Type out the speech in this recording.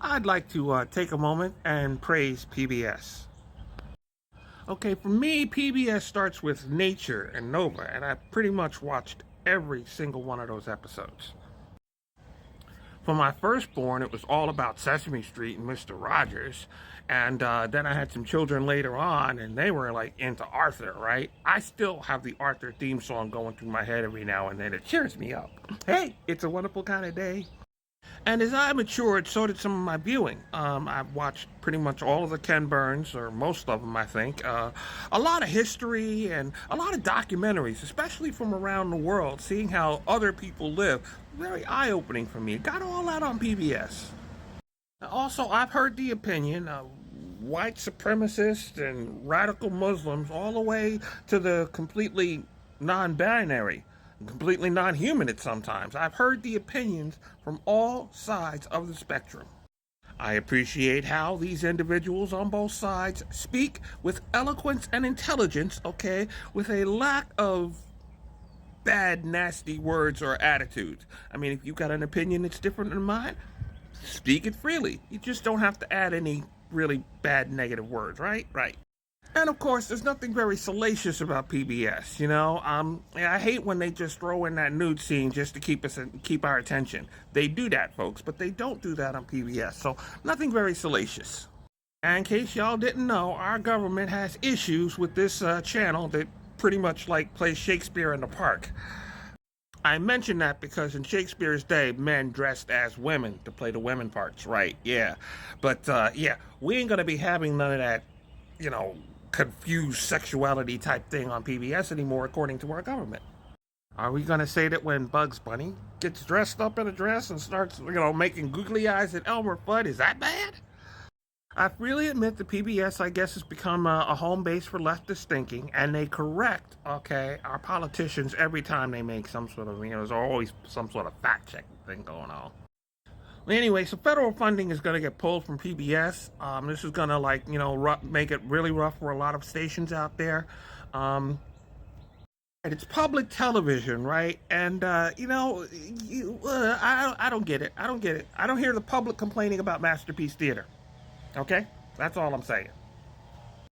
I'd like to take a moment and praise PBS. Okay, for me, PBS starts with Nature and Nova, and I pretty much watched every single one of those episodes. For my firstborn, it was all about Sesame Street and Mr. Rogers, and then I had some children later on, and they were like into Arthur, right? I still have the Arthur theme song going through my head every now and then. It cheers me up. Hey, it's a wonderful kind of day. And as I matured, so did some of my viewing. I've watched pretty much all of the Ken Burns, or most of them, I think. A lot of history and a lot of documentaries, especially from around the world, seeing how other people live. Very eye-opening for me. Got all that on PBS. Also, I've heard the opinion of white supremacists and radical Muslims all the way to the completely non-binary, completely non-human at sometimes. I've heard the opinions from all sides of the spectrum. I appreciate how these individuals on both sides speak with eloquence and intelligence, okay, with a lack of bad, nasty words or attitudes. I mean, if you've got an opinion that's different than mine, speak it freely. You just don't have to add any really bad negative words, right? Right. And of course, there's nothing very salacious about PBS. I hate when they just throw in that nude scene just to keep our attention. They do that, folks, but they don't do that on PBS. So nothing very salacious. And in case y'all didn't know, our government has issues with this channel that pretty much like plays Shakespeare in the park. I mention that because in Shakespeare's day, men dressed as women to play the women parts, right? Yeah. But yeah, we ain't gonna be having none of that, confused sexuality type thing on PBS anymore, according to our government. Are we going to say that when Bugs Bunny gets dressed up in a dress and starts, making googly eyes at Elmer Fudd, is that bad? I freely admit that PBS, I guess, has become a home base for leftist thinking, and they correct, our politicians every time they make some sort of, there's always some sort of fact-checking thing going on. Anyway, so federal funding is going to get pulled from PBS. This is going to, make it really rough for a lot of stations out there. And it's public television, right? And, I don't get it. I don't get it. I don't hear the public complaining about Masterpiece Theater. Okay? That's all I'm saying.